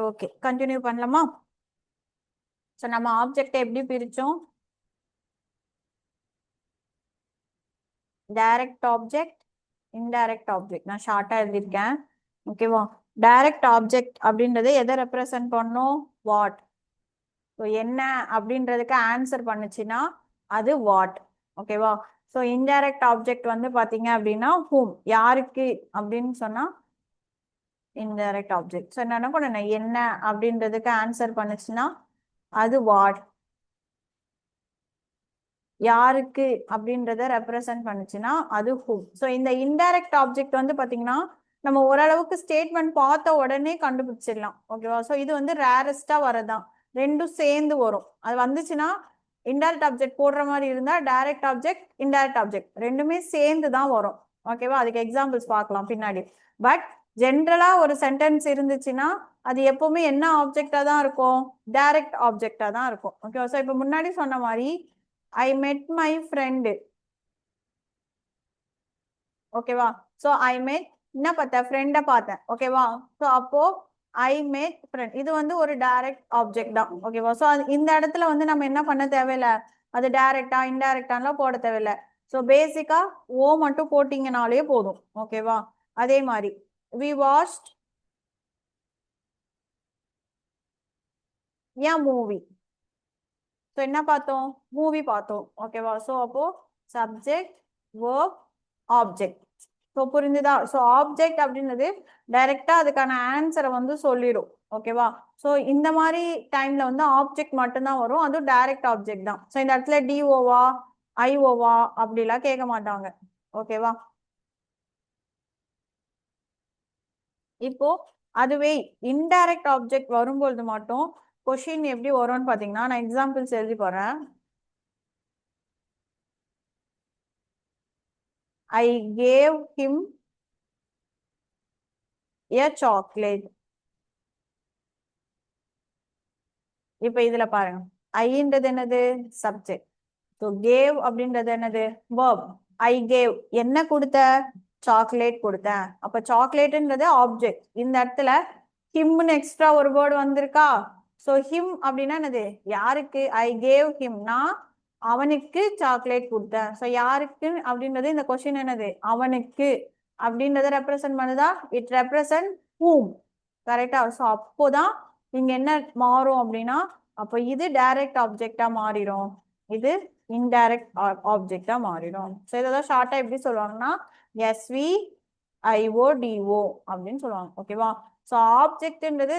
Okay continue பண்ணலாமா? So நம்ம ஆப்ஜெக்டை எப்படி பிரித்தோம்? Direct object, indirect object. நான் ஷார்ட்டாக எழுதியிருக்கேன். ஓகேவா? டைரக்ட் ஆப்ஜெக்ட் அப்படின்றது எதை ரெப்ரசன்ட் பண்ணும்? வாட். ஸோ என்ன அப்படின்றதுக்கு ஆன்சர் பண்ணுச்சுன்னா அது வாட். ஓகேவா? ஸோ இன்டைரக்ட் ஆப்ஜெக்ட் வந்து பார்த்தீங்க அப்படின்னா ஹூம், யாருக்கு அப்படின்னு சொன்னால் இன்டைரக்ட் ஆப்ஜெக்ட். ஸோ என்ன பண்ணணும்? என்ன அப்படின்றதுக்கு ஆன்சர் பண்ணுச்சுன்னா அது வாட். யாருக்கு அப்படின்றத ரெப்ரசன்ட் பண்ணுச்சுன்னா அது ஹூம். ஸோ இந்த இன்டைரக்ட் ஆப்ஜெக்ட் வந்து பார்த்தீங்கன்னா நம்ம ஓரளவுக்கு ஸ்டேட்மெண்ட் பார்த்த உடனே கண்டுபிடிச்சிடலாம். ஓகேவா? ஸோ இது வந்து ரேரஸ்டா வரதான், ரெண்டும் சேர்ந்து வரும். அது வந்துச்சுன்னா இன்டைரக்ட் ஆப்ஜெக்ட் போடுற மாதிரி இருந்தா டைரக்ட் ஆப்ஜெக்ட், இன்டைரக்ட் ஆப்ஜெக்ட் ரெண்டுமே சேர்ந்து தான் வரும். ஓகேவா? அதுக்கு எக்ஸாம்பிள்ஸ் பார்க்கலாம் பின்னாடி. பட் ஜென்ரலா ஒரு சென்டென்ஸ் இருந்துச்சுன்னா அது எப்பவுமே என்ன ஆப்ஜெக்டா தான் இருக்கும்? டைரக்ட் ஆப்ஜெக்டா தான் இருக்கும். ஓகேவா? ஸோ இப்போ முன்னாடி சொன்ன மாதிரி I met my friend. ஓகேவா? ஸோ ஐ met என்ன பார்த்தேன்? ஃப்ரெண்டை பார்த்தேன். ஓகேவா? ஸோ அப்போ ஐ met friend இது வந்து ஒரு டைரக்ட் ஆப்ஜெக்ட் தான். ஓகேவா? ஸோ இந்த இடத்துல வந்து நம்ம என்ன பண்ண தேவையில்லை, அது டைரக்டா இன்டைரக்டான்லாம் போட தேவையில்லை. ஸோ பேசிக்கா ஓ மட்டும் போட்டிங்கனாலே போதும். ஓகேவா? அதே மாதிரி we watched a movie. So என்ன பார்த்தோம்? மூவி பார்த்தோம். ஓகேவா? ஸோ அப்போ சப்ஜெக்ட், வேர்ப், ஆப்ஜெக்ட். ஸோ புரிஞ்சுதா? ஸோ ஆப்ஜெக்ட் அப்படின்றது டைரக்டா அதுக்கான ஆன்சரை வந்து சொல்லிடும். ஓகேவா? ஸோ இந்த மாதிரி டைம்ல வந்து ஆப்ஜெக்ட் மட்டும்தான் வரும், அதுவும் டைரக்ட் ஆப்ஜெக்ட் தான். ஸோ இந்த இடத்துல டிஓவா ஐஓவா அப்படிலாம் கேட்க மாட்டாங்க. ஓகேவா? இப்போ அதுவே இன்டைரக்ட் ஆப்ஜெக்ட் வரும்பொழுது மட்டும் கொஷின் எப்படி வரும்னு பாத்தீங்கன்னா, நான் எக்ஸாம்பிள்ஸ் எழுதி போறேன். I gave him a chocolate. இப்ப இதுல பாருங்க, ஐன்றது என்னது? சப்ஜெக்ட். ஸோ கேவ் அப்படின்றது என்னது? verb. ஐ கேவ் என்ன கொடுத்த? சாக்லேட் கொடுத்தேன். அப்ப சாக்லேட்ன்றது ஆப்ஜெக்ட். இந்த இடத்துல ஹிம்னு எக்ஸ்ட்ரா ஒரு வேர்டு வந்திருக்கா? ஸோ ஹிம் அப்படின்னா என்னது? யாருக்கு? ஐ கேவ் ஹிம், நான் அவனுக்கு சாக்லேட் கொடுத்தேன். ஸோ யாருக்கு அப்படின்றது இந்த கொஸ்டின் என்னது? அவனுக்கு அப்படின்றத ரெப்ரசன்ட் பண்ணுதா? இட் ரெப்ரசன்ட் ஹூம். கரெக்டா? ஸோ அப்போதான் இங்க என்ன மாறும் அப்படின்னா, அப்போ இது டைரக்ட் ஆப்ஜெக்டா மாறிடும், இது இன்டைரக்ட் ஆப்ஜெக்டா மாறிடும். ஸோ இதெல்லாம் ஷார்ட்டா எப்படி சொல்லுவாங்கன்னா எஸ்வி ஐஓடிஓ அப்படின்னு சொல்லுவாங்க. ஓகேவா? ஸோ ஆப்ஜெக்ட்ன்றது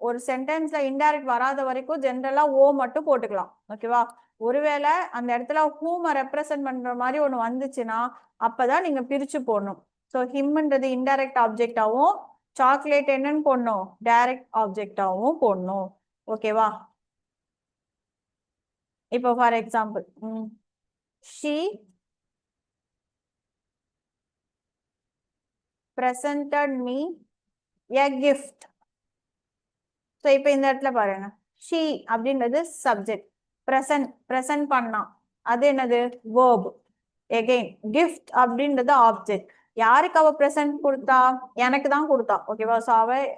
ஒரு சென்டென்ஸ்ல இன்டைரக்ட் வராத வரைக்கும் ஜென்ரலா ஓ மட்டும் போட்டுக்கலாம். ஓகேவா? ஒருவேளை அந்த இடத்துல ஹூமை ரெப்ரசன்ட் பண்ற மாதிரி ஒன்று வந்துச்சுன்னா அப்பதான் நீங்க பிரிச்சு போடணும். ஸோ ஹிம்ன்றது இன்டைரக்ட் ஆப்ஜெக்டாவும், சாக்லேட் என்னன்னு போடணும்? டைரக்ட் ஆப்ஜெக்டாவும் போடணும். ஓகேவா? இப்போ for example, she presented me a gift. So இப்போ இந்த இடத்துல பாருங்க, she அப்படின்றது சப்ஜெக்ட், பிரசன்ட் பண்ணா அது என்னது? verb. எகெயின் கிஃப்ட் அப்படின்றது ஆப்ஜெக்ட். யாருக்கு அவ பிரசன்ட் கொடுத்தா? எனக்கு தான் கொடுத்தா. ஓகேவா? ஸோ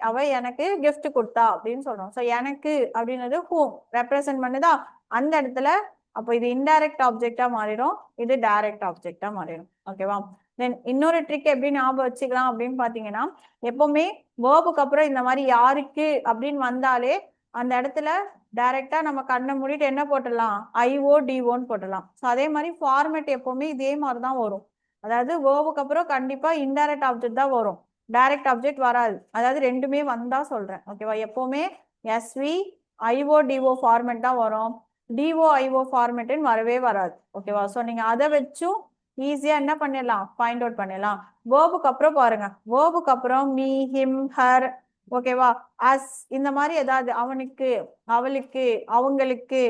அவ எனக்கு கிஃப்ட் கொடுத்தா அப்படின்னு சொல்றோம். ஸோ எனக்கு அப்படின்றது ஹூம் ரெப்ரசன்ட் பண்ணுதா அந்த இடத்துல. அப்போ இது இன்டைரக்ட் ஆப்ஜெக்டா மாறிடும், இது டைரக்ட் ஆப்ஜெக்டா மாறிடும். ஓகேவா? தென் இன்னொரு ட்ரிக் எப்படி ஞாபகம் வச்சுக்கலாம் அப்படின்னு பாத்தீங்கன்னா, எப்பவுமே வேர்புக்கு அப்புறம் இந்த மாதிரி யாருக்கு அப்படின்னு வந்தாலே அந்த இடத்துல டைரக்டா நம்ம கண்ணை மூடிட்டு என்ன போட்டுடலாம்? ஐஓ டிஓன்னு போட்டுடலாம். ஸோ அதே மாதிரி ஃபார்மேட் எப்பவுமே இதே மாதிரி தான் வரும். அதாவது வேர்புக்கு அப்புறம் கண்டிப்பா இன்டைரக்ட் ஆப்ஜெக்ட் தான் வரும், டைரக்ட் ஆப்ஜெக்ட் வராது. அதாவது ரெண்டுமே வந்தா சொல்றேன். ஓகேவா? எப்பவுமே எஸ்வி ஐஓ டிஓ ஃபார்மேட் தான் வரும், டிஓ ஐஓ ஃபார்மேட்னு வரவே வராது. ஓகேவா? ஸோ நீங்க அதை வச்சும் ஈஸியா என்ன பண்ணிடலாம்? ஃபைண்ட் அவுட் பண்ணிடலாம். வேர்புக்கு அப்புறம் பாருங்க, வேர்புக்கு அப்புறம் மீ, ஹிம், ஹர், ஓகேவா, அஸ் இந்த மாதிரி ஏதாவது அவனுக்கு, அவளுக்கு, அவங்களுக்கு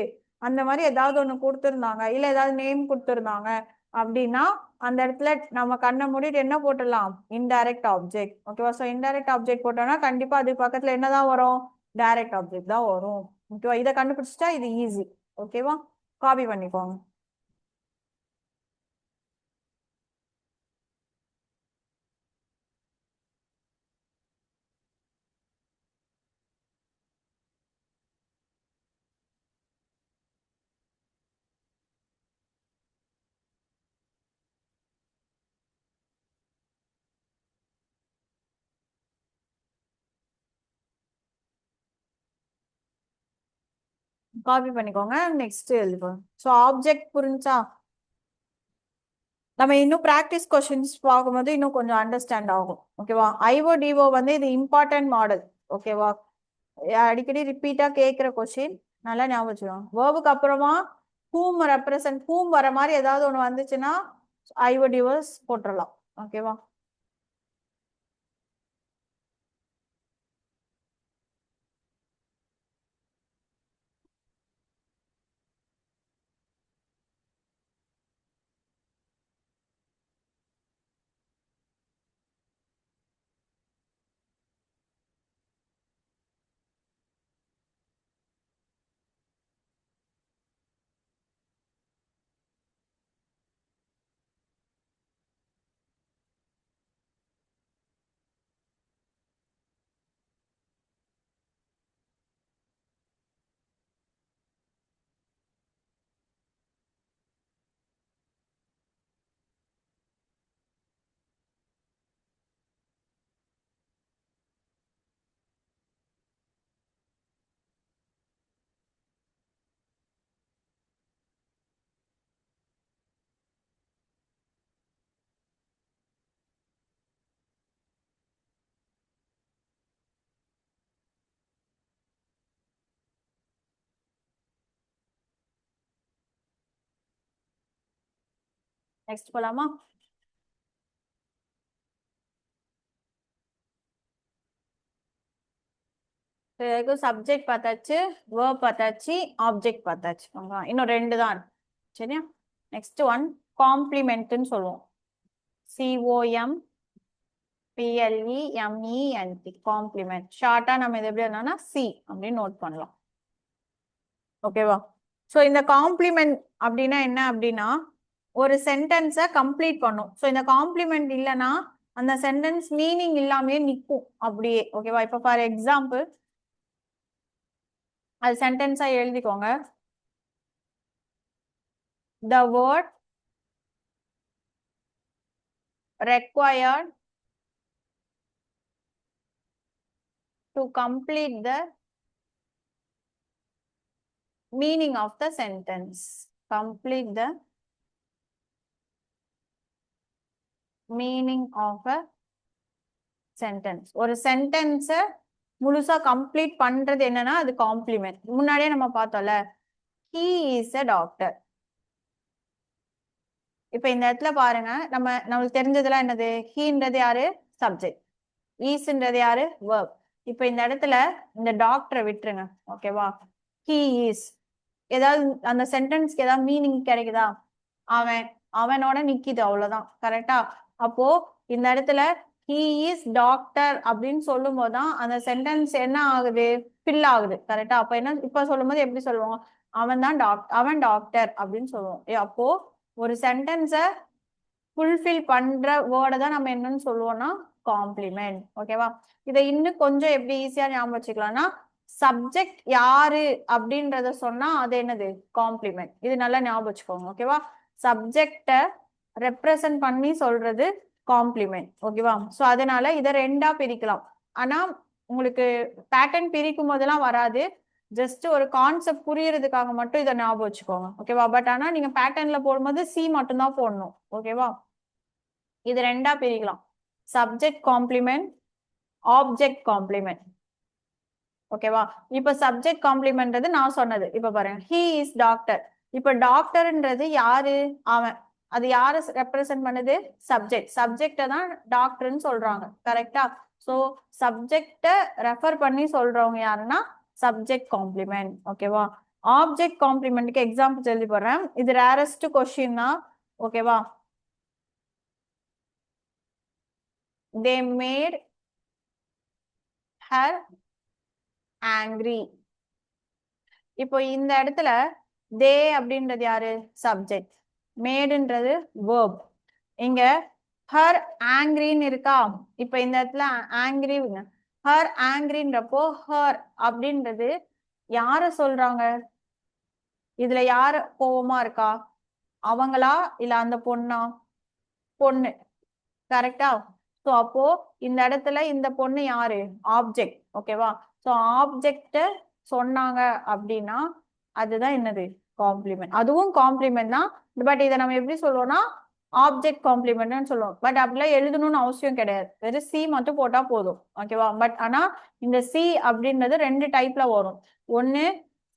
அந்த மாதிரி ஏதாவது ஒண்ணு கொடுத்துருந்தாங்க, இல்ல ஏதாவது நேம் கொடுத்துருந்தாங்க அப்படின்னா அந்த இடத்துல நம்ம கண்ணை மூடிட்டு என்ன போட்டுடலாம்? Indirect object. ஓகேவா? ஸோ இன்டைரக்ட் ஆப்ஜெக்ட் போட்டோம்னா கண்டிப்பா அது பக்கத்துல என்னதான் வரும்? டைரக்ட் ஆப்ஜெக்ட் தான் வரும். ஓகேவா? இதை கண்டுபிடிச்சிட்டா இது ஈஸி. ஓகேவா? காப்பி பண்ணிக்கோங்க. காப்பி பண்ணிக்கோங்க, நெக்ஸ்ட் எழுதுவோம். ஸோ ஆப்ஜெக்ட் புரிஞ்சா நம்ம இன்னும் ப்ராக்டிஸ் கொஸ்டின்ஸ் பார்க்கும்போது இன்னும் கொஞ்சம் அண்டர்ஸ்டாண்ட் ஆகும். ஓகேவா? ஐஓ டிஓ வந்து இது இம்பார்ட்டன்ட் மாடல். ஓகேவா? அடிக்கடி ரிப்பீட்டா கேட்குற கொஸ்டின், நல்லா ஞாபகம் வச்சுக்கோங்க. வேர்புக்கு அப்புறமா ஹூம் ரெப்ரசன்ட் ஹூம் வர மாதிரி ஏதாவது ஒன்று வந்துச்சுன்னா ஐஓ டிஓஸ் போட்டுடலாம். ஓகேவா? நெக்ஸ்ட் போலாமா? சப்ஜெக்ட் பார்த்தாச்சு, வேர்ப் பார்த்தாச்சு, ஆப்ஜெக்ட் பார்த்தாச்சு. இன்னும் 2 தான் இருக்கு. சரியா? நெக்ஸ்ட் ஒன் காம்ப்ளிமெண்ட்னு சொல்லுவோம். COMPLEMENT complement. ஷார்ட்டா நம்ம இது எப்படி என்னன்னா சி அப்படின்னு நோட் பண்ணலாம். ஓகேவா? ஸோ இந்த காம்ப்ளிமெண்ட் அப்படின்னா என்ன அப்படின்னா ஒரு சென்டென்ஸை கம்ப்ளீட் பண்ணும். ஸோ இந்த காம்ப்ளிமெண்ட் இல்லைன்னா அந்த சென்டென்ஸ் மீனிங் இல்லாமே நிற்கும் அப்படியே. ஓகேவா? இப்போ ஃபார் எக்ஸாம்பிள் அது சென்டென்ஸா எழுதிக்கோங்க. The word required to complete the meaning of the sentence. Complete the meaning of a sentence. ஒரு சென்டென்ஸை முழுசா கம்ப்ளீட் பண்றது என்னன்னா அது காம்ப்ளிமெண்ட். முன்னாடியே நம்ம பார்த்தோம்ல, he is a doctor. இப்ப இந்த இடத்துல பாருங்க, நம்மளுக்கு தெரிஞ்சதெல்லாம் என்னது? ஹீன்றது யாரு? சப்ஜெக்ட். ஈஸ்ன்றது யாரு? வேர்ப். இப்ப இந்த இடத்துல இந்த டாக்டரை விட்டுருங்க. ஓகேவா? he is ஏதாவது அந்த சென்டென்ஸ்க்கு ஏதாவது மீனிங் கிடைக்குதா? அவனோட நிக்குது, அவ்வளவுதான். கரெக்டா? அப்போ இந்த இடத்துல he is டாக்டர் அப்படின்னு சொல்லும் போதுதான் அந்த சென்டென்ஸ் என்ன ஆகுது? ஃபில் ஆகுது. கரெக்டா? அப்ப என்ன இப்ப சொல்லும் போது எப்படி சொல்லுவோம்? அவன் டாக்டர் அப்படின்னு சொல்லுவோம். அப்போ ஒரு சென்டென்ஸை ஃபுல்ஃபில் பண்ற வேர்டை தான் நம்ம என்னன்னு சொல்லுவோம்னா காம்ப்ளிமெண்ட். ஓகேவா? இதை இன்னும் கொஞ்சம் எப்படி ஈஸியா ஞாபகம் வச்சுக்கலாம்னா சப்ஜெக்ட் யாரு அப்படின்றத சொன்னா அது என்னது? காம்ப்ளிமெண்ட். இது நல்லா ஞாபகம் வச்சுக்கோங்க. ஓகேவா? சப்ஜெக்ட ரெப்ரசன்ட் பண்ணி சொல்றது காம்ப்ளிமெண்ட். ஓகேவா? ஸோ அதனால இதை 2ஆ பிரிக்கலாம். ஆனா உங்களுக்கு பேட்டர்ன் பிரிக்கும் போதெல்லாம் வராது. ஜஸ்ட் ஒரு கான்செப்ட் புரியறதுக்காக மட்டும் இதை ஞாபகம் வச்சுக்கோங்க. ஓகேவா? பட் ஆனா நீங்க பேட்டர்ன்ல போடும்போது சி மட்டும் தான் போடணும். ஓகேவா? இது 2ஆ பிரிக்கலாம். Subject complement, object complement. ஓகேவா? இப்ப சப்ஜெக்ட் காம்ப்ளிமெண்ட்றது நான் சொன்னது. இப்ப பாருங்க, he is டாக்டர். இப்ப டாக்டர்ன்றது யாரு? அவன். அது யாரு ரெப்ரசன்ட் பண்ணுது? சப்ஜெக்ட். சப்ஜெக்ட தான் டாக்டர்னு சொல்றாங்க. கரெக்டா? சோ சப்ஜெக்ட ரெஃபர் பண்ணி சொல்றவங்க யாருன்னா சப்ஜெக்ட் காம்ப்ளிமெண்ட். ஓகேவா? ஆப்ஜெக்ட் காம்ப்ளிமெண்ட்க்கு எக்ஸாம்பிள் எழுதி போடுறேன். இது ரேரஸ்ட் கொஸ்டின் தான். ஓகேவா? they made her angry. இப்போ இந்த இடத்துல தே அப்படின்றது யாரு? சப்ஜெக்ட். மேடுன்றது வேர்ப். இங்க ஹர் ஆங்கிரின்னு இருக்கா? இப்ப இந்த இடத்துல ஆங்கிரி, ஹர் ஆங்கிரின்றப்போ ஹர் அப்படின்றது யார சொல்றாங்க? இதுல யாரு கோவமா இருக்கா? அவங்களா இல்ல அந்த பொண்ணா? பொண்ணு. கரெக்டா? சோ அப்போ இந்த இடத்துல இந்த பொண்ணு யாரு? ஆப்ஜெக்ட். ஓகேவா? சோ ஆப்ஜெக்ட சொன்னாங்க அப்படின்னா அதுதான் என்னது காம்ப்ளிமெண்ட். அதுவும் காம்ப்ளிமெண்ட் தான். பட் இதை நம்ம எப்படி சொல்லுவோம்னா ஆப்ஜெக்ட் காம்ப்ளிமெண்ட்னு சொல்லுவோம். பட் அப்படிலாம் எழுதணும்னு அவசியம் கிடையாது. வெறும் சி மட்டும் போட்டா போதும். ஓகேவா? பட் ஆனா இந்த சி அப்படின்றது ரெண்டு டைப்ல வரும். ஒன்னு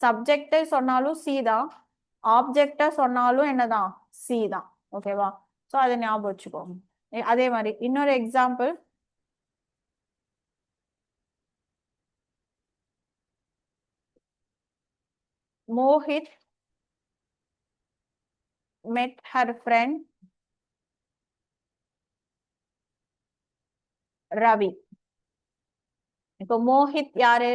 சப்ஜெக்ட் சொன்னாலும் சி தான், ஆப்ஜெக்ட சொன்னாலும் என்னதான் சி தான். ஓகேவா? ஸோ அதை ஞாபகம் வச்சுக்கோங்க. அதே மாதிரி இன்னொரு example, Mohit met her friend Ravi. இப்போ மோஹித் யாரு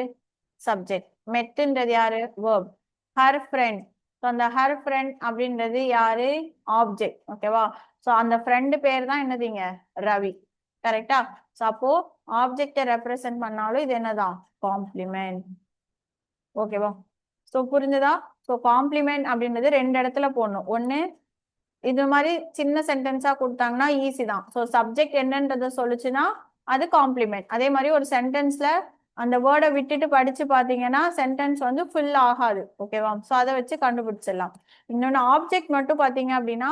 சப்ஜெக்ட், மெட்ன்றது யாரு வேர்ப், ஹர் ஃப்ரெண்ட், அந்த ஹர் ஃப்ரெண்ட் அப்படின்றது யாரு ஆப்ஜெக்ட். ஓகேவா? ஸோ அந்த ஃப்ரெண்டு பேர் தான் என்னதுங்க ரவி. கரெக்டா? ஸோ அப்போ ஆப்ஜெக்டை ரெப்ரசென்ட் பண்ணாலும் இது என்னதான் காம்ப்ளிமெண்ட். ஓகேவா? ஸோ புரிஞ்சுதா? ஸோ காம்ப்ளிமெண்ட் அப்படின்றது ரெண்டு இடத்துல போடணும். ஒன்னு இது மாதிரி சின்ன சென்டென்ஸா கொடுத்தாங்கன்னா ஈஸி தான். ஸோ சப்ஜெக்ட் என்னன்றதை சொல்லுச்சுன்னா அது காம்ப்ளிமெண்ட். அதே மாதிரி ஒரு சென்டென்ஸ்ல அந்த வேர்டை விட்டுட்டு படிச்சு பாத்தீங்கன்னா சென்டென்ஸ் வந்து ஃபுல் ஆகாது. ஓகேவா? ஸோ அதை வச்சு கண்டுபிடிச்சிடலாம். இன்னொன்னு ஆப்ஜெக்ட் மட்டும் பாத்தீங்க அப்படின்னா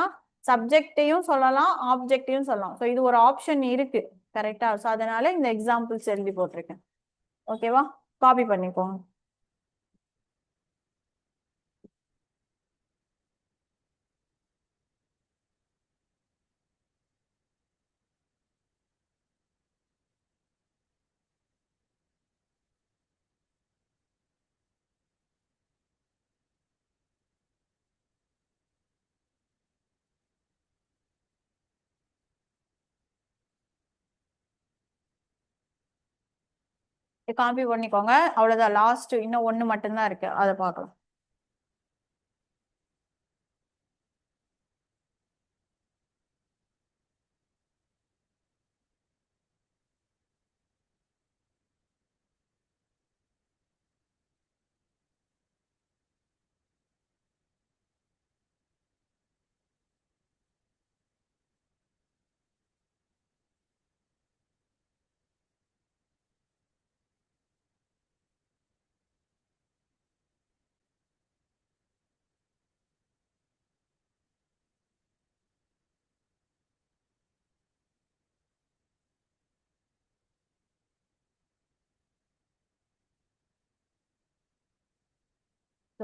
சப்ஜெக்டையும் சொல்லலாம் ஆப்ஜெக்டையும் சொல்லலாம். ஸோ இது ஒரு ஆப்ஷன் இருக்கு. கரெக்டா? ஸோ அதனால இந்த எக்ஸாம்பிள்ஸ் எழுதி போட்டிருக்கேன். ஓகேவா? காப்பி பண்ணிக்கோங்க. காப்பி பண்ணிக்கோங்க. அவ்வளவுதான். லாஸ்ட் இன்னும் ஒண்ணு மட்டும்தான் இருக்கு, அதை பார்க்கலாம்.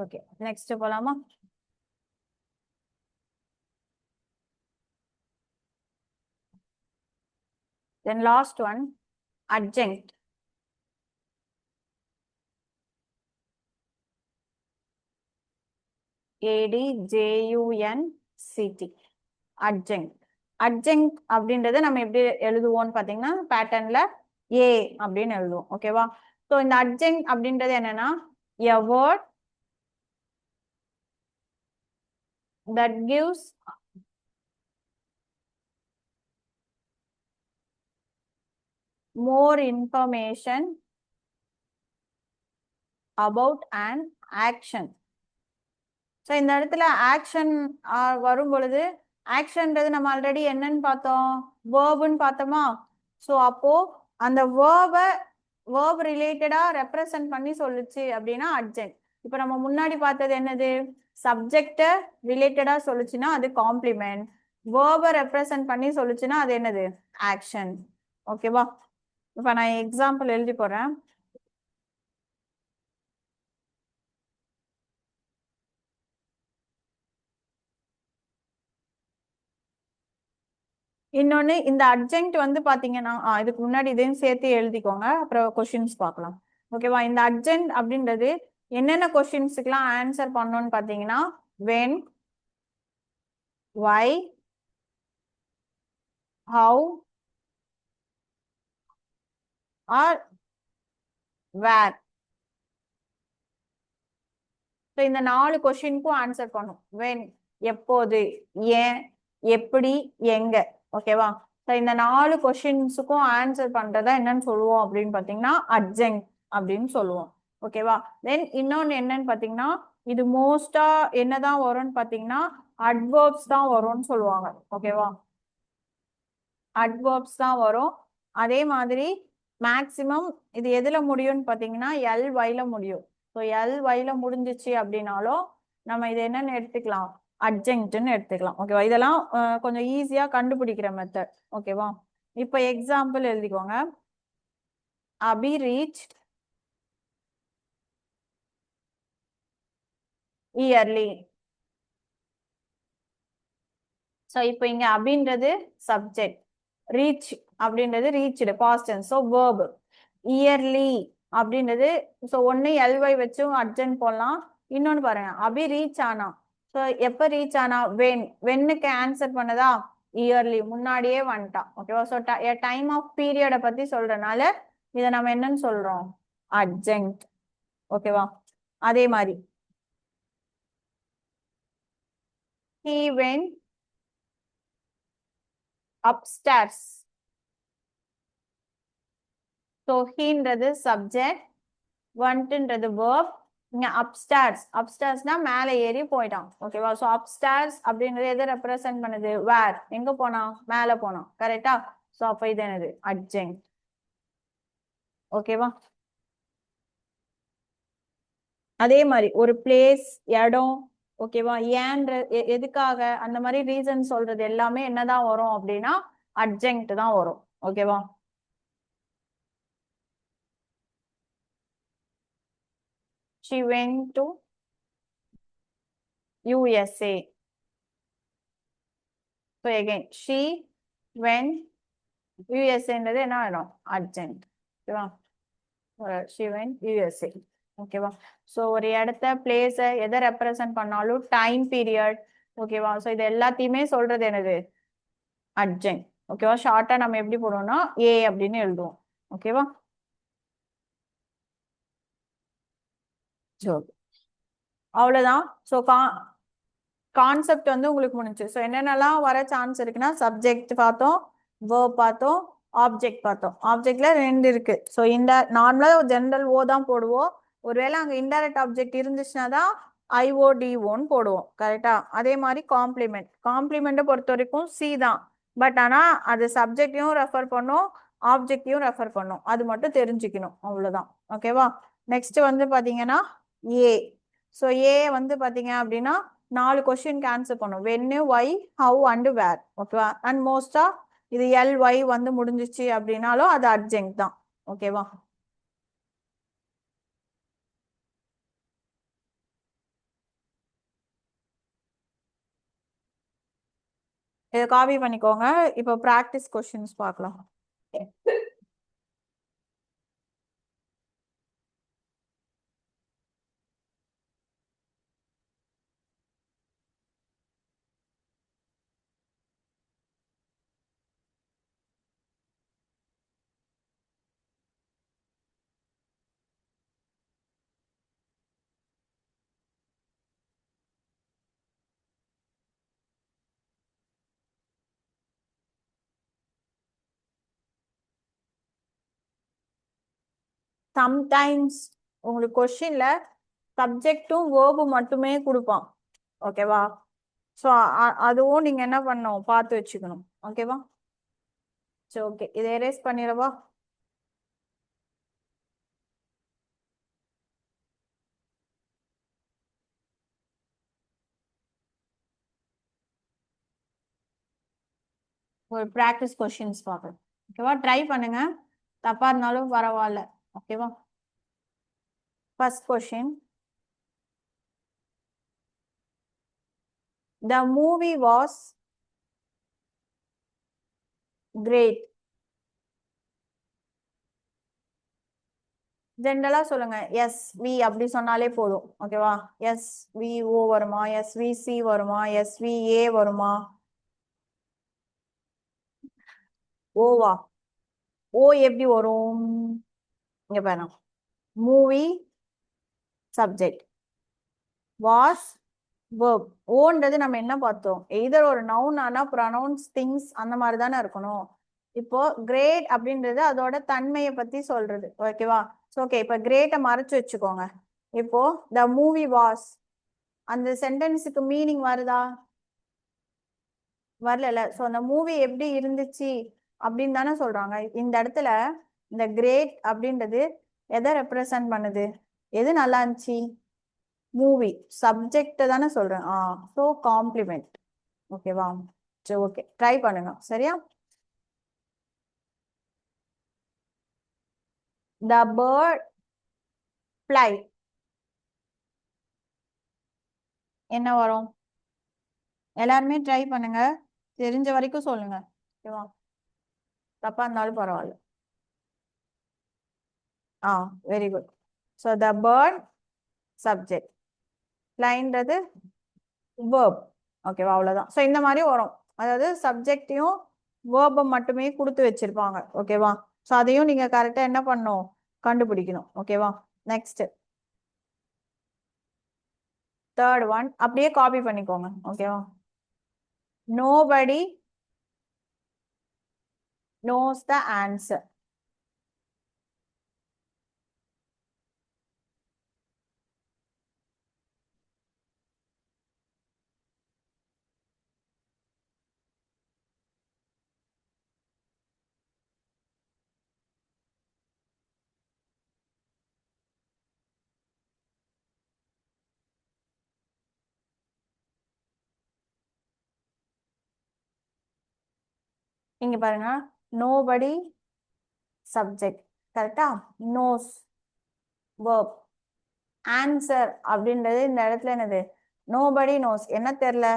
ஓகே, நெக்ஸ்ட் போலாமா? Then last one, adjunct. ADJUNCT. adjunct. adjunct அப்படின்றத நம்ம எப்படி எழுதுவோம்னு பாத்தீங்கன்னா பேட்டர்ன்ல ஏ அப்படின்னு எழுதுவோம். ஓகேவா? ஸோ இந்த adjunct அப்படின்றது என்னன்னா a word that gives more information about an action. So இந்த இடத்துல ஆக்ஷன் வரும் பொழுது ஆக்ஷன்ன்றது நம்ம ஆல்ரெடி என்னன்னு பார்த்தோம், வேர்புன்னு பார்த்தோமா? ஸோ அப்போ அந்த வேர்ப் ரிலேட்டடா ரெப்ரசன்ட் பண்ணி சொல்லுச்சு அப்படின்னா அட்ஜெக்ட். இப்போ நம்ம முன்னாடி பார்த்தது என்னது, சப்ஜெக்ட ரிலேட்டடா சொல்லுச்சுன்னா அது காம்ப்ளிமெண்ட், வேர்பை ரெப்ரசன்ட் பண்ணி சொல்லுச்சுன்னா அது என்னது ஆக்ஷன். ஓகேவா? இப்போ நான் எக்ஸாம்பிள் எழுதி போறேன். இன்னொன்னு இந்த அட்ஜெக்ட் வந்து பாத்தீங்கன்னா இதுக்கு முன்னாடி இதையும் சேர்த்து எழுதிக்கோங்க, அப்புறம் கொஸ்டின்ஸ் பார்க்கலாம். ஓகேவா? இந்த அட்ஜெக்ட் அப்படின்றது என்னென்ன கொஸ்டின்ஸுக்கெல்லாம் ஆன்சர் பண்ணணும்னு பாத்தீங்கன்னா when, why, how or where. So இந்த 4 கொஸ்டினுக்கும் ஆன்சர் பண்ணும். when எப்போது, ஏன், எப்படி, எங்க. ஓகேவா? ஸோ இந்த 4 கொஸ்டின்ஸுக்கும் ஆன்சர் பண்றதா என்னன்னு சொல்லுவோம் அப்படின்னு பாத்தீங்கன்னா அட்ஜெக்ட் அப்படின்னு சொல்லுவோம். ஓகேவா? தென் இன்னொன்னு என்னன்னு பாத்தீங்கன்னா இது மோஸ்டா என்னதான் வரும்னு பாத்தீங்கன்னா அட்வர்ப்ஸ் தான் வரும்னு சொல்லுவாங்க. ஓகேவா? அட்வர்ப்ஸ் தான் வரும். அதே மாதிரி மேக்சிமம் இது எதுல முடியும்னு பாத்தீங்கன்னா LY ல முடியும். ஸோ எல்ஒய்ல முடிஞ்சிச்சு அப்படின்னாலும் நம்ம இது என்னன்னு எடுத்துக்கலாம், அட்ஜங்க்ட்னு எடுத்துக்கலாம். ஓகேவா? இதெல்லாம் கொஞ்சம் ஈஸியா கண்டுபிடிக்கிற மெத்தட். ஓகேவா? இப்போ எக்ஸாம்பிள் எழுதிக்கோங்க. அபி ரீச்ட் இயர்லி. ஸோ இப்போ இங்க அபின்றது சப்ஜெக்ட், ரீச் அப்படின்றது reached past tense, so verb. Early அப்படின்றது ஸோ ஒன்று எல்ஒய் வச்சும் அர்ஜென்ட் போடலாம். இன்னொன்று பாருங்க, அபி ரீச் ஆனா. ஸோ எப்போ ரீச் ஆனா, வென்னுக்கு ஆன்சர் பண்ணதா இயர்லி, முன்னாடியே வந்துட்டான். ஓகேவா? ஸோ டைம் ஆஃப் பீரியடை பத்தி சொல்றதுனால இதை நம்ம என்னன்னு சொல்றோம், அர்ஜென்ட். ஓகேவா? அதே மாதிரி he went upstairs. ஸோ ஹீன்றது சப்ஜெக்ட், வந்துன்றது verb. இங்க அப்ஸ்டார்ஸ், அப்ஸ்டார்ஸ்னா மேலே ஏறி போயிட்டான். ஓகேவா? ஸோ அப்ஸ்டார்ஸ் அப்படின்றது எதை ரெப்ரசென்ட் பண்ணுது, வேர், எங்க போனா, மேலே போனான். கரெக்டா? ஸோ அப்போ இது என்னது, அட்ஜென்ட். ஓகேவா? அதே மாதிரி ஒரு பிளேஸ், இடம், ஓகேவா, ஏன்ற எதுக்காக அந்த மாதிரி ரீசன் சொல்றது எல்லாமே என்னதான் வரும் அப்படின்னா அட்ஜென்ட் தான் வரும். ஓகேவா? she went to USA. So again, she went யூஎஸ்ஏன்றது என்ன வேணும், அர்ஜென்ட். ஓகேவா? she went USA. ஓகேவா? ஸோ ஒரு இடத்த, பிளேஸை எதை ரெப்ரசன்ட் பண்ணாலும் டைம் பீரியட். ஓகேவா? ஸோ இது எல்லாத்தையுமே சொல்றது என்னது, அர்ஜென்ட். ஓகேவா? ஷார்ட்டா நம்ம எப்படி போடுவோம்னா ஏ அப்படின்னு எழுதுவோம். ஓகேவா? அவ்வளவுதான். ஸோ கான்செப்ட் வந்து உங்களுக்கு முடிஞ்சு. ஸோ என்னென்னலாம் வர சான்ஸ் இருக்குன்னா, சப்ஜெக்ட் பார்த்தோம், வேர்ப் பார்த்தோம், ஆப்ஜெக்ட் பார்த்தோம். ஆப்ஜெக்ட்ல 2 இருக்கு. ஸோ நார்மலா ஜென்ரல் ஓ தான் போடுவோம். ஒருவேளை அங்கே இன்டைரக்ட் ஆப்ஜெக்ட் இருந்துச்சுன்னா தான் ஐஓடிஓன்னு போடுவோம். கரெக்டா? அதே மாதிரி காம்ப்ளிமெண்ட்டை பொறுத்த வரைக்கும் சி தான். பட் ஆனால் அது சப்ஜெக்டையும் ரெஃபர் பண்ணும், ஆப்ஜெக்டையும் ரெஃபர் பண்ணும். அது மட்டும் தெரிஞ்சுக்கணும். அவ்வளோதான். ஓகேவா? நெக்ஸ்ட் வந்து பார்த்தீங்கன்னா ஏ. ஸோ ஏ வந்து பார்த்தீங்க அப்படின்னா 4 கொஸ்டினுக்கு ஆன்சர் பண்ணும். Wayne, Y, how and where. ஓகேவா? அண்ட் மோஸ்டா இது எல் ஒய் வந்து முடிஞ்சிச்சு அப்படின்னாலும் அது அர்ஜென்ட் தான். ஓகேவா? இதை காப்பி பண்ணிக்கோங்க. இப்போ ப்ராக்டிஸ் கொஸ்டின்ஸ் பார்க்கலாம். சம்டைம்ஸ் உங்களுக்கு கொஸ்டின்ல சப்ஜெக்டும் வேர்பும் மட்டுமே கொடுப்பான். ஓகேவா? ஸோ அதுவும் நீங்க என்ன பண்ணணும், பார்த்து வச்சுக்கணும். ஓகேவா? சரி, ஓகே. இதை எரேஸ் பண்ணிடவா? ஒரு ப்ராக்டிஸ் கொஸ்டின்ஸ் பார்க்கலாம். ஓகேவா? ட்ரை பண்ணுங்க, தப்பா இருந்தாலும் பரவாயில்ல. ஓகேவா? First question, the movie was great. ஜென்ரலா சொல்லுங்க. எஸ் வி அப்படி சொன்னாலே போதும். ஓகேவா? எஸ் வி ஓ வருமா, எஸ் வி சி வருமா, எஸ் வி ஏ வருமா, ஓவா? ஓ எப்படி வரும், இங்க பாருங்க, மூவி சப்ஜெக்ட், வாஸ் verb. ஓன்றது நம்ம என்ன பார்த்தோம், எதர் ஒரு நவுன் ஆனா ப்ரொனவுன்ஸ் திங்ஸ் அந்த மாதிரி தானே இருக்கணும். இப்போ கிரேட் அப்படின்றது அதோட தன்மையை பத்தி சொல்றது. ஓகேவா? ஓகே, இப்போ கிரேட்டை மறைச்சு வச்சுக்கோங்க. இப்போ த மூவி வாஸ், அந்த சென்டென்ஸுக்கு மீனிங் வருதா, வரல. ஸோ அந்த மூவி எப்படி இருந்துச்சு அப்படின்னு தானே சொல்றாங்க. இந்த இடத்துல இந்த கிரேட் அப்படின்றது எதை ரெப்ரசன்ட் பண்ணுது, எது நல்லா இருந்துச்சு? மூவி சப்ஜெக்ட் தானே சொல்றேன். So complement. ஓகேவா? சரி, ஓகே, ட்ரை பண்ணுங்க. சரியா? The bird fly. என்ன வரும்? எல்லாருமே ட்ரை பண்ணுங்க, தெரிஞ்ச வரைக்கும் சொல்லுங்க. ஓகேவா? தப்பா இருந்தாலும் பரவாயில்ல. Very good. So the bird subject, ஃப்ளைன்றது வேர்ப். ஓகேவா? அவ்வளோதான். ஸோ இந்த மாதிரி வரும். அதாவது சப்ஜெக்டையும் வேர்பை மட்டுமே கொடுத்து வச்சிருப்பாங்க. ஓகேவா? ஸோ அதையும் நீங்க கரெக்டாக என்ன பண்ணணும்? கண்டுபிடிக்கணும். ஓகேவா? நெக்ஸ்ட் தேர்ட் ஒன் அப்படியே காப்பி பண்ணிக்கோங்க. ஓகேவா? Nobody knows the answer. இங்க பாருங்க, nobody subject, கரெக்டா? knows verb. answer அப்படின்றது இந்த இடத்துல என்னது? nobody knows. என்ன தெரியல?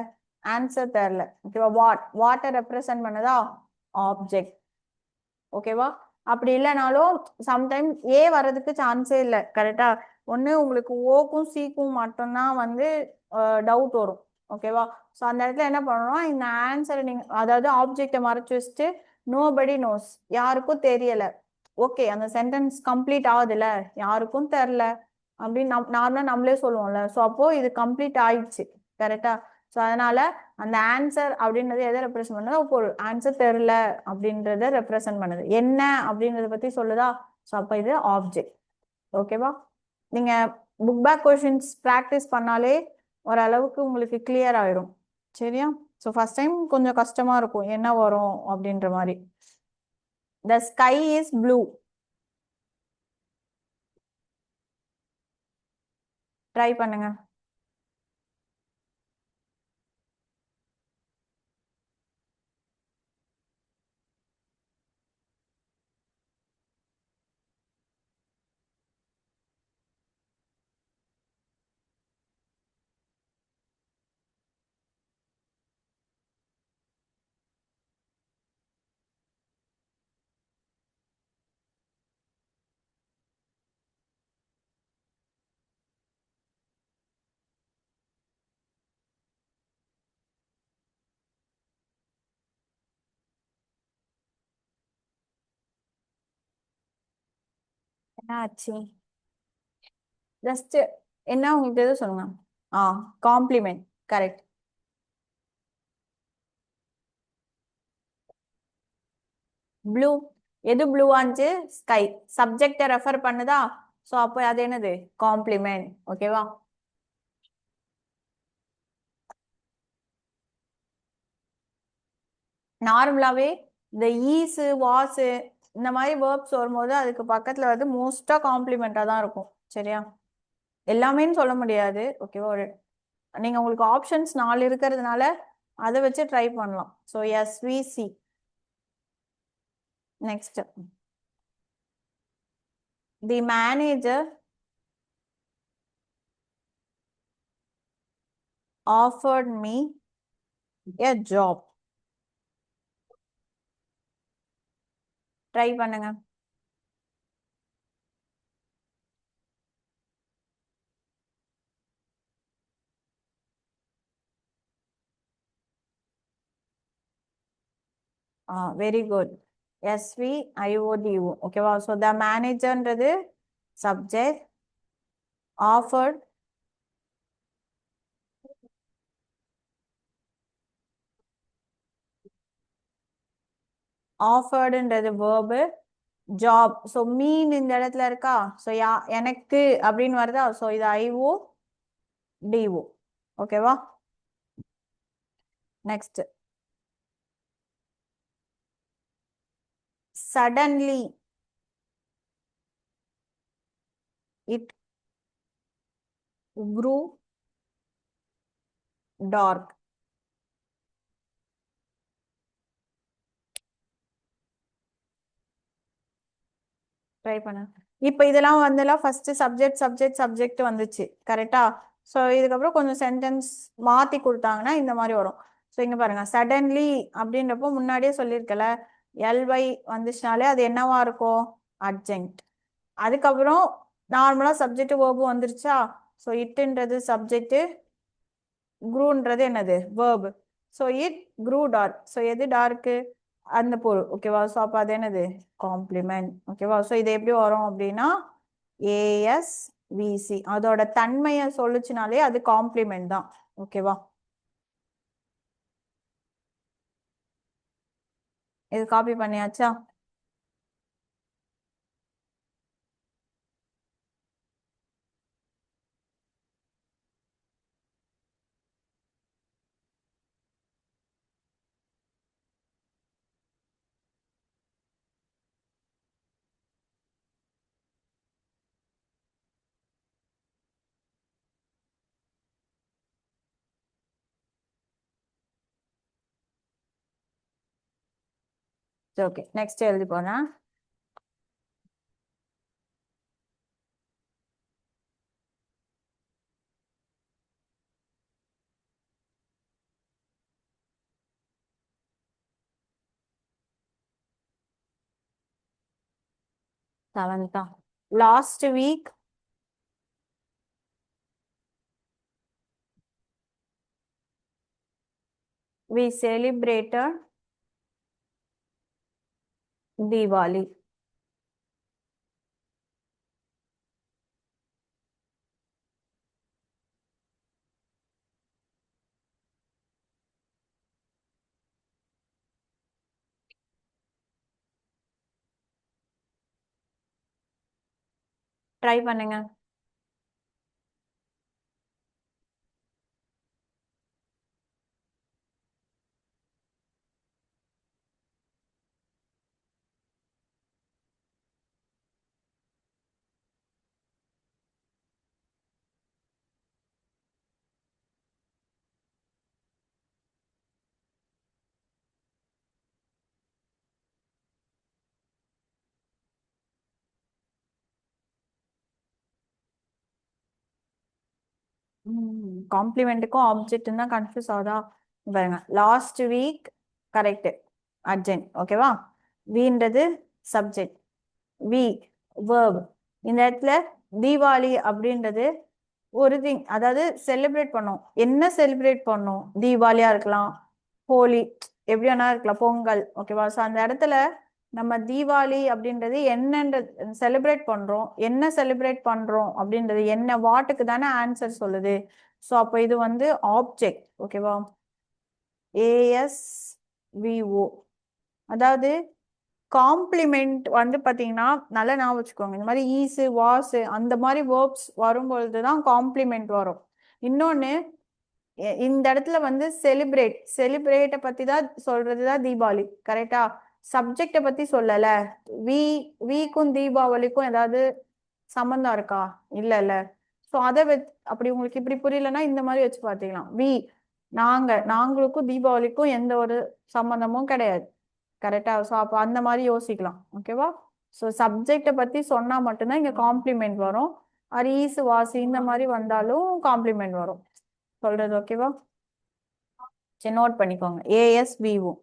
ஆன்சர் தெரியல. ஓகேவா? வாட்டை ரெப்ரசன்ட் பண்ணதா? ஆப்ஜெக்ட். ஓகேவா? அப்படி இல்லைனாலும் சம்டைம் ஏ வர்றதுக்கு சான்ஸே இல்லை. கரெக்டா? ஒன்று உங்களுக்கு ஓக்கும் சிக்கும் மட்டும்தான் வந்து டவுட் வரும். ஓகேவா? ஸோ அந்த இடத்துல என்ன பண்ணணும்னா இந்த ஆன்சரை நீங்கள், அதாவது ஆப்ஜெக்டை மறைச்சு வச்சுட்டு நோபடி நோஸ், யாருக்கும் தெரியல. ஓகே, அந்த சென்டென்ஸ் கம்ப்ளீட் ஆகுதுல்ல, யாருக்கும் தெரில அப்படின்னு நார்மலாக நம்மளே சொல்லுவோம்ல. ஸோ அப்போ இது கம்ப்ளீட் ஆயிடுச்சு. கரெக்டா? ஸோ அதனால அந்த ஆன்சர் அப்படின்றது எதை ரெப்ரசென்ட் பண்ணுது? பொருள். ஆன்சர் தெரில அப்படின்றத ரெப்ரசென்ட் பண்ணுது. என்ன அப்படின்றத பத்தி சொல்லுதா? ஸோ அப்போ இது ஆப்ஜெக்ட். ஓகேவா? நீங்க புக் பேக் கொஷின்ஸ் ப்ராக்டிஸ் பண்ணாலே ஓரளவுக்கு உங்களுக்கு கிளியர் ஆயிடும். சரியா? ஸோ ஃபர்ஸ்ட் டைம் கொஞ்சம் கஷ்டமா இருக்கும், என்ன வரும் அப்படின்ற மாதிரி. The sky is blue. Try பண்ணுங்க. என்ன ஆச்சு? ஜஸ்ட் என்ன உங்களுக்கு எது சொல்லுங்க. ஆ காம்ப்ளிமெண்ட். கரெக்ட். ப்ளூ. எது ப்ளூவாச்சு? ஸ்கை. சப்ஜெக்டை ரெஃபர் பண்ணுதா? ஸோ அப்போ அது என்னது? காம்ப்ளிமெண்ட். ஓகேவா? நார்மலாவே இந்த ஈஸு வாஸு இந்த மாதிரி வேர்ப்ஸ் வரும்போது அதுக்கு பக்கத்துல வந்து மோஸ்டா காம்ப்ளிமெண்டா தான் இருக்கும். சரியா? எல்லாமேன்னு சொல்ல முடியாது. ஓகேவா? நீங்க உங்களுக்கு ஆப்ஷன்ஸ் 4 இருக்கிறதுனால அதை வச்சு ட்ரை பண்ணலாம். So SVC. Next, the manager offered me a job. Try பண்ணுங்க. Very good. SVIODU. ஓகேவா? ஸோ த மேனேஜர்ன்றது சப்ஜெக்ட், ஆஃபர்ட் ஆஃபர்டுன்றது வேர்பு, ஜாப். ஸோ மீன் இந்த இடத்துல இருக்கா? ஸோ எனக்கு அப்படின்னு வருதா? ஸோ இது ஐஓ டிஓ. ஓகேவா? Next, suddenly it grew dark. Try பண்ண. இப்போ இதெல்லாம் வந்தெல்லாம் ஃபர்ஸ்ட் சப்ஜெக்ட் சப்ஜெக்ட் சப்ஜெக்ட் வந்துச்சு கரெக்டா. ஸோ இதுக்கப்புறம் கொஞ்சம் சென்டென்ஸ் மாத்தி கொடுத்தாங்கன்னா இந்த மாதிரி வரும். ஸோ இங்க பாருங்க, சடன்லி அப்படின்றப்போ முன்னாடியே சொல்லியிருக்கல, எல்ஒய் வந்துச்சுனாலே அது என்னவா இருக்கும், அட்ஜெக்ட். அதுக்கப்புறம் நார்மலா சப்ஜெக்ட் வேர்பு வந்துருச்சா. ஸோ இட்டுன்றது சப்ஜெக்ட், குரூன்றது என்னது verb. So it grew dark. So எது டார்க்கு, அந்த பொருள் ஓகேவா. ஸோ அப்போ அது என்னது காம்ப்ளிமெண்ட் ஓகேவா. ஸோ இது எப்படி வரும் அப்படின்னா ஏஎஸ்விசி, அதோட தன்மையை சொல்லுச்சுனாலே அது காம்ப்ளிமெண்ட் தான் ஓகேவா. இது காப்பி பண்ணியாச்சா. ஓகே, நெக்ஸ்ட் எழுதி போனேன். செவன்த்தா, last week we celebrated Diwali. Try பண்ணுங்க. காம்ப்ளிமெண்ட்டுக்கும் ஆப்ஜெக்ட் தான் கன்ஃபியூஸ் ஆகுதா. பாருங்க, லாஸ்ட் வீக் கரெக்ட் அர்ஜென்ட் ஓகேவா. வீன்றது சப்ஜெக்ட், வி வேர்ப். இந்த இடத்துல தீபாவளி அப்படின்றது ஒரு திங், அதாவது செலிப்ரேட் பண்ணோம். என்ன செலிப்ரேட் பண்ணோம், தீபாவளியா இருக்கலாம், ஹோலி எப்படி வேணா இருக்கலாம், பொங்கல் ஓகேவா. ஸோ அந்த இடத்துல நம்ம தீபாவளி அப்படின்றது என்னன்றது செலிப்ரேட் பண்றோம், என்ன செலிப்ரேட் பண்றோம் அப்படின்றது என்ன வாட்டுக்கு தானே ஆன்சர் சொல்லுது. ஸோ அப்போ இது வந்து ஆப்ஜெக்ட் ஓகேவா. ஏஎஸ்விஓ, அதாவது காம்ப்ளிமெண்ட் வந்து பாத்தீங்கன்னா நல்லா ஞாபகம் வச்சுக்கோங்க. இந்த மாதிரி ஈஸு வாஸு அந்த மாதிரி வேர்ப்ஸ் வரும்பொழுது தான் காம்ப்ளிமெண்ட் வரும். இன்னொன்னு இந்த இடத்துல வந்து செலிப்ரேட், செலிப்ரேட்டை பத்தி தான் சொல்றதுதான் தீபாவளி கரெக்டா. சப்ஜெக்டை பத்தி சொல்லல. வீ வீக்கும் தீபாவளிக்கும் ஏதாவது சம்பந்தம் இருக்கா, இல்ல இல்ல. ஸோ அதை அப்படி உங்களுக்கு இப்படி புரியலன்னா இந்த மாதிரி வச்சு பார்த்துக்கலாம். நாங்களுக்கும் தீபாவளிக்கும் எந்த ஒரு சம்பந்தமும் கிடையாது கரெக்டா. ஸோ அப்போ அந்த மாதிரி யோசிக்கலாம் ஓகேவா. ஸோ சப்ஜெக்டை பத்தி சொன்னா மட்டும்தான் இங்க காம்ப்ளிமெண்ட் வரும். அரீசு வாசி இந்த மாதிரி வந்தாலும் காம்ப்ளிமெண்ட் வரும். சொல்றது ஓகேவா. சரி, நோட் பண்ணிக்கோங்க ASVO.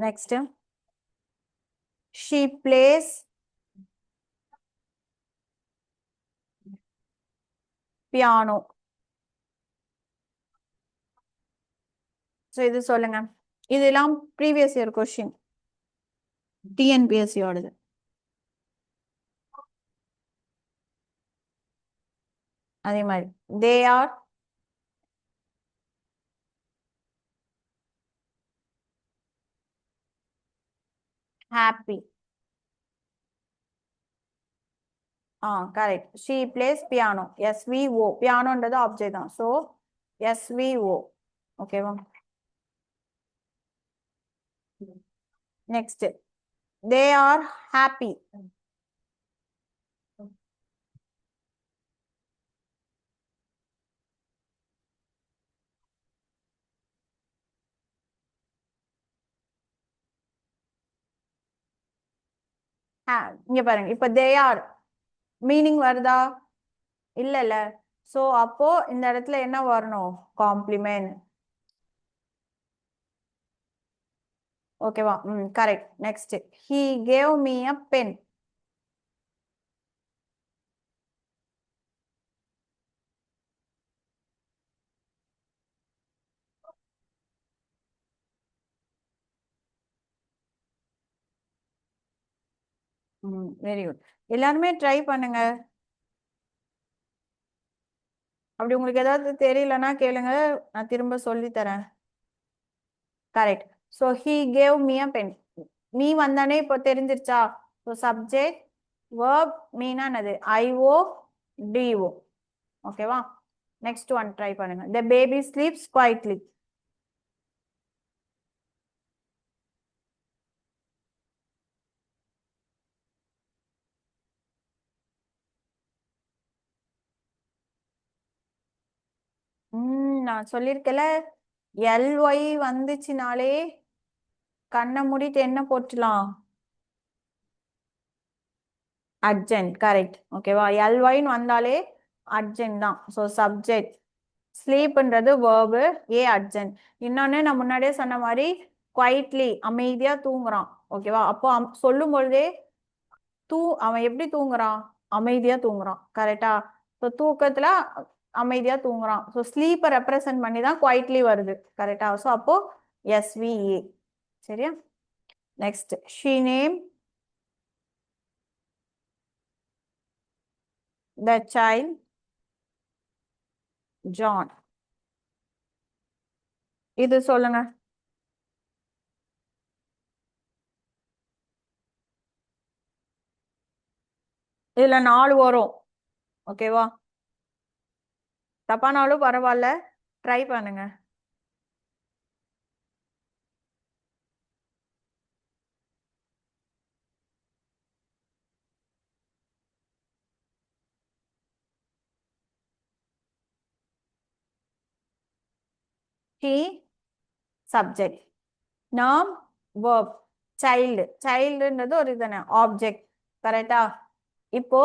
Next, she plays piano. So இது சொல்லுங்க. இதெல்லாம் ப்ரீவியஸ் இயர் கொஸ்டின், டிஎன்பிஎஸ்சியோடது. அதே மாதிரி they are happy. Correct. She plays piano, SVO, பியானோன்றது ஆப்ஜெக்ட் தான். ஸோ எஸ்விஓ ஓகேவா. Next they are happy. இங்க பாருங்க இப்ப they are மீனிங் வருதா இல்ல சோ அப்போ இந்த இடத்துல என்ன வரணும் காம்ப்ளிமெண்ட் ஓகேவா correct next he gave me a pen. Very good எல்லாருமே ட்ரை பண்ணுங்க அப்படி உங்களுக்கு ஏதாவது தெரியலன்னா கேளுங்க நான் திரும்ப சொல்லி தரேன் correct so he gave me a pen me வந்தானே இப்போ தெரிஞ்சிருச்சா ஸோ சப்ஜெக்ட் வேர்ப் மீனா என்னது ஐஓ டிஓ ஓகேவா நெக்ஸ்ட் ஒன் ட்ரை பண்ணுங்க த பேபி ஸ்லீப்ஸ் குவைட்லி நான் சொல்லியிருக்கல எல்ஒய் வந்துச்சுனாலே கண்ணை மூடிட்டு என்ன போட்டுலாம் அர்ஜென்ட் கரெக்ட் ஓகேவா எல்ஒய்ன்னு வந்தாலே அர்ஜென்ட் தான் ஸோ சப்ஜெக்ட் ஸ்லீப்ன்றது வேர்பு ஏ அர்ஜென்ட் இன்னொன்னு நான் முன்னாடியே சொன்ன மாதிரி குவைட்லி அமைதியா தூங்குறான் ஓகேவா அப்போ சொல்லும் பொழுதே அவன் எப்படி தூங்குறான் அமைதியா தூங்குறான் கரெக்டா ஸோ தூக்கத்துல அமைதியா தூங்குறான் ஸோ ஸ்லீப்பை ரெப்ரசன்ட் பண்ணி தான் குவைட்லி வருது கரெக்டா ஸோ அப்போ எஸ்விஏ சரியா next she name the child John. இது சொல்லுங்க இதுல 4 வரும் ஓகேவா தப்பானாலும் பரவாயில்ல ட்ரை பண்ணுங்க he subject நாம் verb child childன்றது ஒரு இதுதானே ஆப்ஜெக்ட் கரெக்டா இப்போ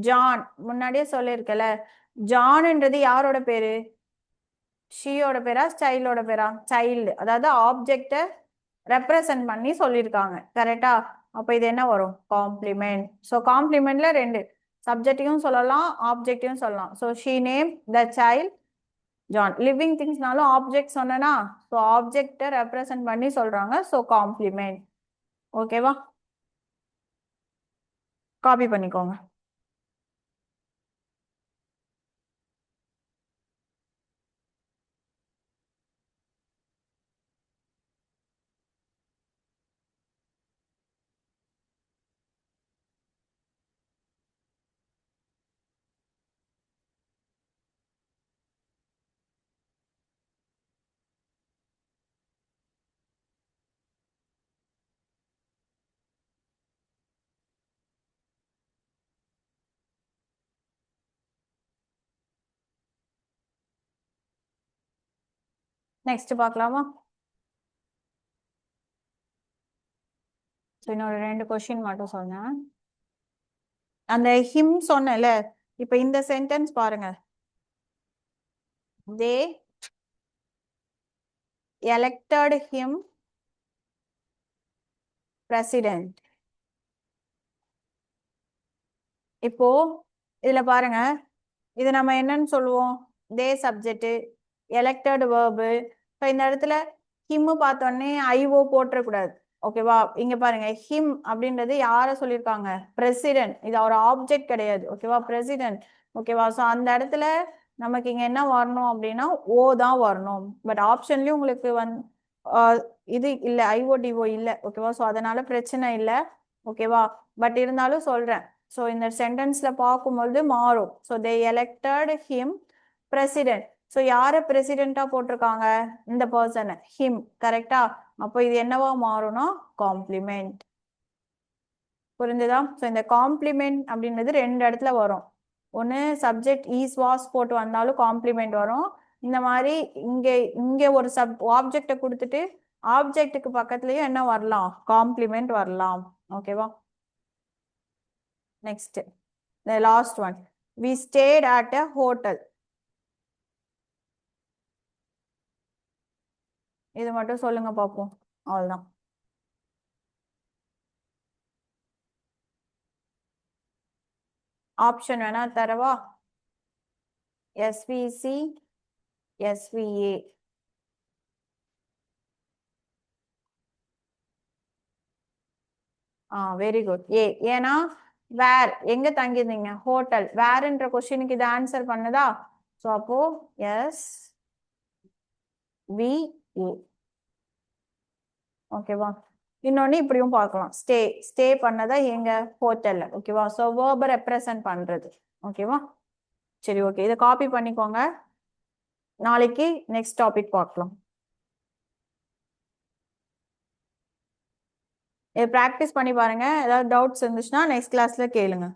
ஜான் முன்னாடியே சொல்லியிருக்கல ஜான்ன்றது யாரோட பேரு ஷீயோட பேரா சைல்டோட பேரா சைல்டு அதாவது ஆப்ஜெக்டை ரெப்ரசன்ட் பண்ணி சொல்லியிருக்காங்க கரெக்டா அப்ப இது என்ன வரும் காம்ப்ளிமெண்ட் ஸோ காம்ப்ளிமெண்ட்ல 2 சப்ஜெக்டையும் சொல்லலாம் ஆப்ஜெக்டையும் சொல்லலாம் so she name the child John living திங்ஸ்னாலும் ஆப்ஜெக்ட் சொன்னா ஸோ ஆப்ஜெக்டை ரெப்ரசன்ட் பண்ணி சொல்றாங்க ஸோ காம்ப்ளிமெண்ட் ஓகேவா காப்பி பண்ணிக்கோங்க நெக்ஸ்ட் பார்க்கலாமா இன்னொரு 2 கொஸ்டின் மட்டும் சொன்னேன் அந்த ஹிம் சொன்னல இப்ப இந்த சென்டென்ஸ் பாருங்க they elected him president இப்போ இதுல பாருங்க இது நம்ம என்னன்னு சொல்லுவோம் தே சப்ஜெக்ட் எலெக்டட் வேர்பு இப்போ இந்த இடத்துல ஹிம் பார்த்தோன்னே ஐஓ போட்டுறக்கூடாது ஓகேவா இங்க பாருங்க ஹிம் அப்படின்றது யார சொல்லியிருக்காங்க பிரசிடென்ட் இது ஒரு ஆப்ஜெக்ட் கிடையாது ஓகேவா பிரசிடென்ட் ஓகேவா ஸோ அந்த இடத்துல நமக்கு இங்க என்ன வரணும் அப்படின்னா ஓ தான் வரணும் பட் ஆப்ஷன்லயும் உங்களுக்கு இது இல்லை ஐஓடிஓ இல்லை ஓகேவா ஸோ அதனால பிரச்சனை இல்லை ஓகேவா பட் இருந்தாலும் சொல்றேன் ஸோ இந்த சென்டென்ஸ்ல பார்க்கும்பொழுது மாறும் so they elected him president so யாரை பிரசிடென்டா போட்டிருக்காங்க இந்த பர்சனை ஹிம் கரெக்டா அப்போ இது என்னவா மாறும்னா காம்ப்ளிமெண்ட். புரிஞ்சுதா? ஸோ இந்த காம்ப்ளிமெண்ட் அப்படின்றது ரெண்டு இடத்துல வரும். ஒன்று சப்ஜெக்ட் ஈஸ் வாஸ் போட்டு வந்தாலும் காம்ப்ளிமெண்ட் வரும். இந்த மாதிரி இங்கே ஒரு ஆப்ஜெக்டை கொடுத்துட்டு ஆப்ஜெக்ட்டுக்கு பக்கத்துலயும் என்ன வரலாம்? காம்ப்ளிமெண்ட் வரலாம். ஓகேவா? Next the last one, we stayed at a hotel. இது மட்டும் சொல்லுங்க பாப்போம். அவ்வளவுதான். ஆப்ஷன் வேணா தரவா? SVC, SVA. Very good. ஏன்னா வேர் எங்க தங்கியிருந்தீங்க? ஹோட்டல். வேர்ன்ற கொஸ்டினுக்கு இது ஆன்சர் பண்ணுதா? ஸோ அப்போ SVA. ஓகேவா? இன்னொன்னு இப்படியும் பார்க்கலாம். ஸ்டே பண்ணதா எங்க? ஹோட்டல்ல. ஓகேவா? ஸோ வேர்பை ரெப்ரசன்ட் பண்றது. ஓகேவா? சரி, ஓகே. இதை காப்பி பண்ணிக்கோங்க. நாளைக்கு நெக்ஸ்ட் டாபிக் பார்க்கலாம். இதை ப்ராக்டிஸ் பண்ணி பாருங்க. ஏதாவது டவுட்ஸ் இருந்துச்சுன்னா நெக்ஸ்ட் கிளாஸ்ல கேளுங்க.